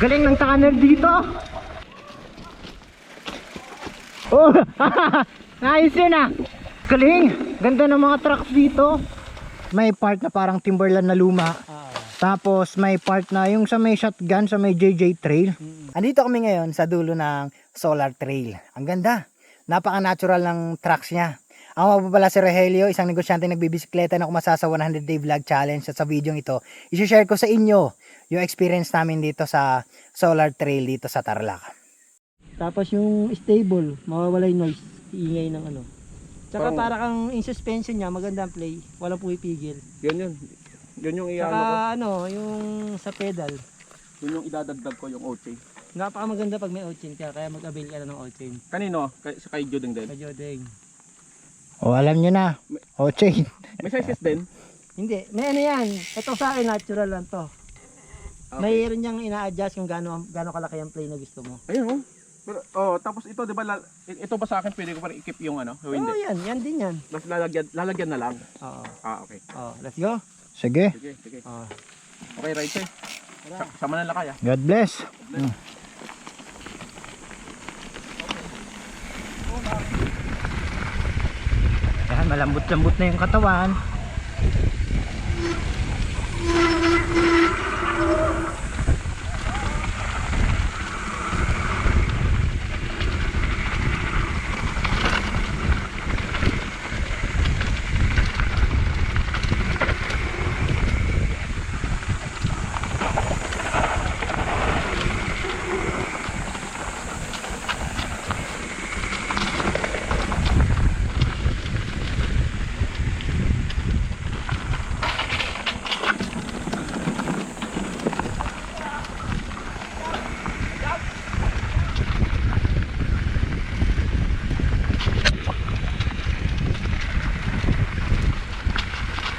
Galing ng tunnel dito. Oh, nice yun ah. Galing. Ganda ng mga trucks dito. May part na parang timberland na luma. Tapos may part na yung sa may shotgun, sa may JJ Trail. Andito kami ngayon sa dulo ng Solar Trail. Ang ganda. Napaka-natural ng trucks niya. Ako pa pala si Rogelio, isang negosyante nagbibisikleta na kumasa sa 100 Day Vlog Challenge. At sa video ito, isi-share ko sa inyo yung experience namin dito sa Solar Trail dito sa Tarlac. Tapos yung stable, mawawala yung noise, iingay ng ano. Tsaka para kang in suspension niya, magandang play, walang pumipigil. Yun yung iano ko. Saka ano, yung sa pedal. Yun yung idadagdag ko yung O-chain. Napakamaganda pag may O-chain ka, kaya mag-avail ka na ng O-chain. Kanino? Kay Jodeng din. Kay Jodeng. O alam nyo na, O-chain. May sizes din? Hindi, may ano yan. Ito sa akin, natural lang to. Okay. Mayroon niyang ina-adjust kung gaano kalaki ang play na gusto mo. Ayun oh. Pero, tapos ito, di ba, ito ba sa akin pwede ko pa i-keep yung ano? O hindi? Oo, yan din yan. Tapos lalagyan na lang. Oo. Okay. Let's go. Sige, Sige. Oo. Okay, right sir. Sama na lakay ah. God bless. Yan, malambot-lambot na yung katawan.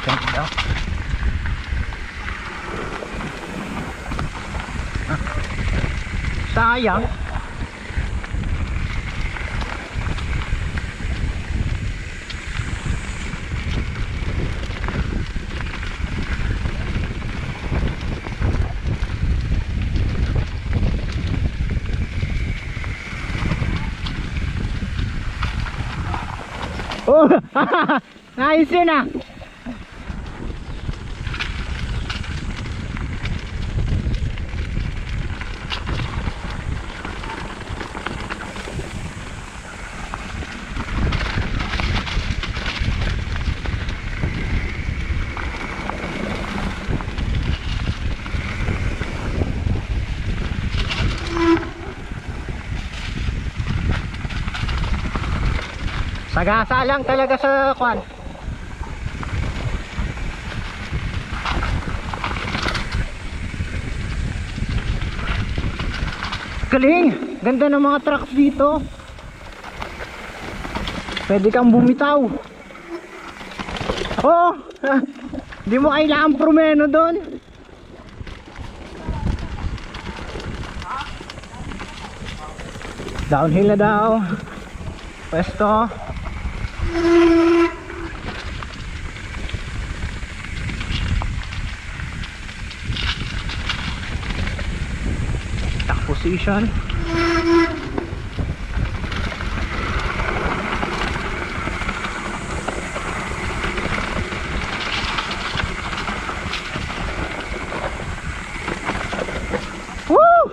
Ganda. Sayang. Oh, nice yun ah. Sagasa lang talaga sa kwan. Galing! Ganda ng mga trucks dito. Pwede kang bumitaw. Oh! Di mo kailangan promeno doon. Downhill na daw. Pwesto. Stock position. Woo!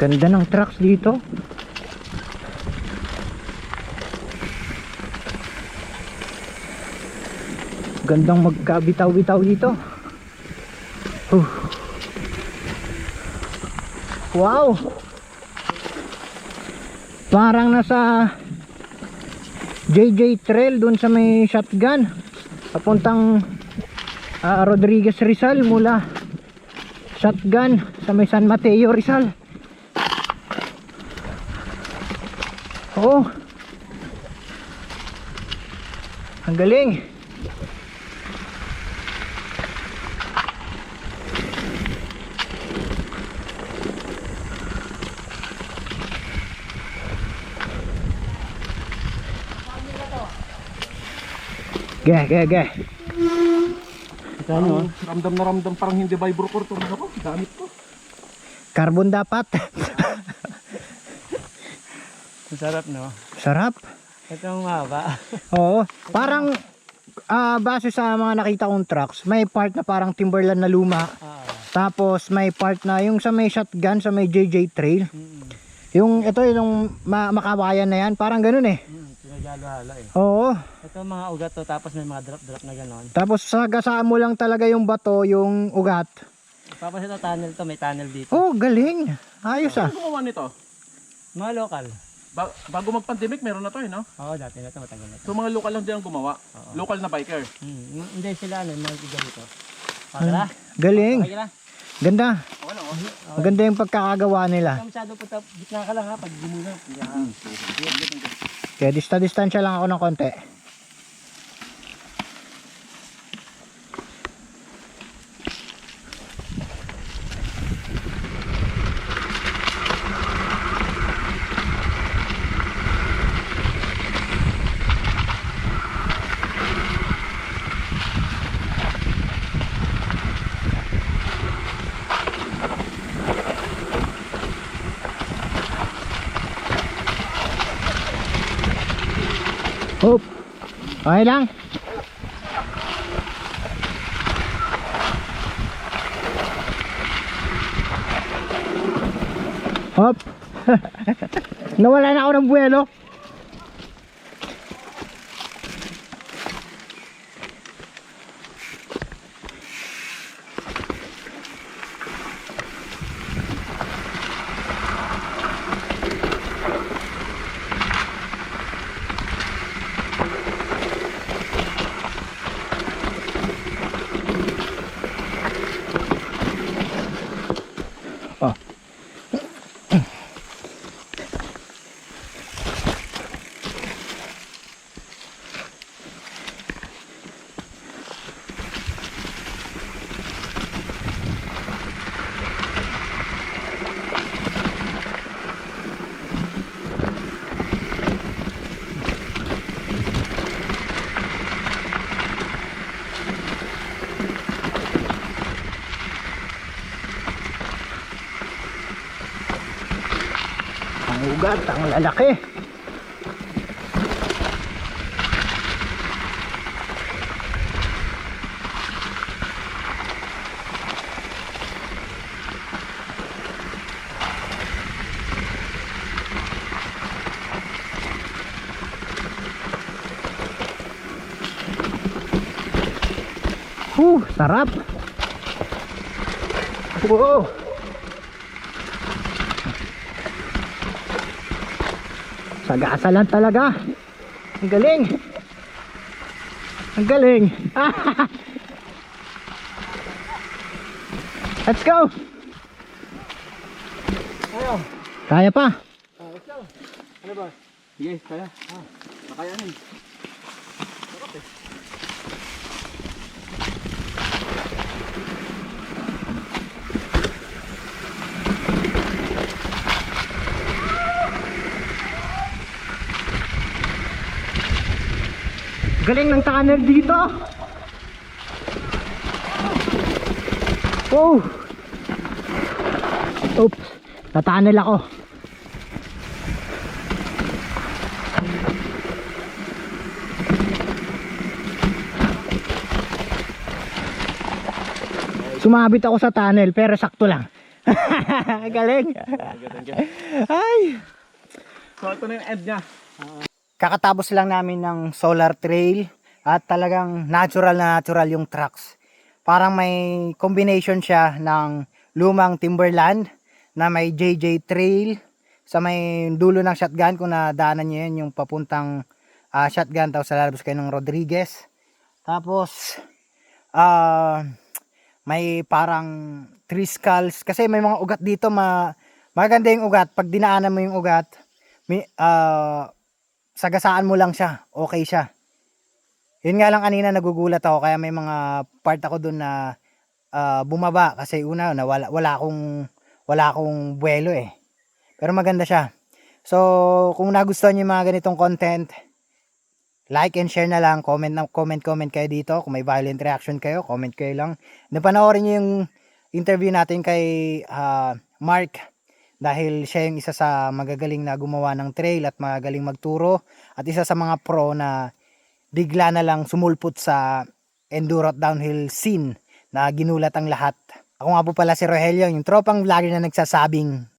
Ganda ng trucks dito. Gandang magkabitaw-bitaw dito. Huh. Wow! Parang nasa JJ Trail dun sa may shotgun. Papuntang Rodriguez Rizal mula shotgun sa may San Mateo Rizal. Oh, ang galing. Ge. Ito ramdam na ramdam parang hindi vibrocore to mga po. Gamit ko. Carbon dapat. Sarap, no? Sarap. Itong haba. Oo, parang base sa mga nakita kong trucks, may part na parang Timberland na luma. Tapos may part na yung sa may shotgun, sa may JJ Trail. Yung ito yung makawayan na yan, parang ganun eh. Pinagalo-halo eh. Oo. Ito mga ugat to, tapos may mga drop-drop na gano'n. Tapos sagasaan mo lang talaga yung bato, yung ugat. Tapos ito tunnel to, may tunnel dito. Oh, galing. Ayos ah. Ano gumawa nito? Mga local. Bago mag-pandemic meron na to eh, no? Oo, dati na to, matagal na to. So mga local lang din ang gumawa. Oo. Local na biker. Hindi sila ano, mga tiga dito. Pagkala? Galing. Okay lang. Ganda. Okay lang, oh. Maganda yung pagkakagawa nila. Ikaw masyado punta, gitna ka lang ha, pag gumuna. Kaya distansya lang ako ng konti. Hop. Okay lang. Hop. Nawala na ako ng buwelo. Oh. Ang ugat, ang lalaki. Sarap. Wow. Sagasa lang talaga. Ang galing. Ang galing. Let's go. Kaya pa. Ano ba? Sige, kaya. Nakayanin. Galing ng tunnel dito. Oh. Oops. Natunnel ako. Sumabit ako sa tunnel pero sakto lang. Galing. Ay. So ito na yung end niya. Kakatapos lang namin ng solar trail. At talagang natural na natural yung tracks. Parang may combination siya ng lumang Timberland na may JJ Trail sa may dulo ng Shotgun. Kung nadaanan nyo yun, yung papuntang Shotgun, tapos lalabas kayo ng Rodriguez. Tapos may parang tree skulls kasi may mga ugat dito, maganda yung ugat. Pag dinaanan mo yung ugat, sagasaan mo lang siya, okay siya. Yun nga lang kanina nagugulat ako, kaya may mga part ako dun na bumaba kasi una na wala akong buwelo eh. Pero maganda siya. So kung nagustuhan niyo yung mga ganitong content, like and share na lang, comment kayo dito. Kung may violent reaction kayo, comment kayo lang. Napanoorin niyo yung interview natin kay Mark, dahil siya yung isa sa magagaling na gumawa ng trail at magagaling magturo, at isa sa mga pro na bigla na lang sumulpot sa enduro at downhill scene na ginulat ang lahat. Ako nga po pala si Rogelio, yung tropang vlogger na nagsasabing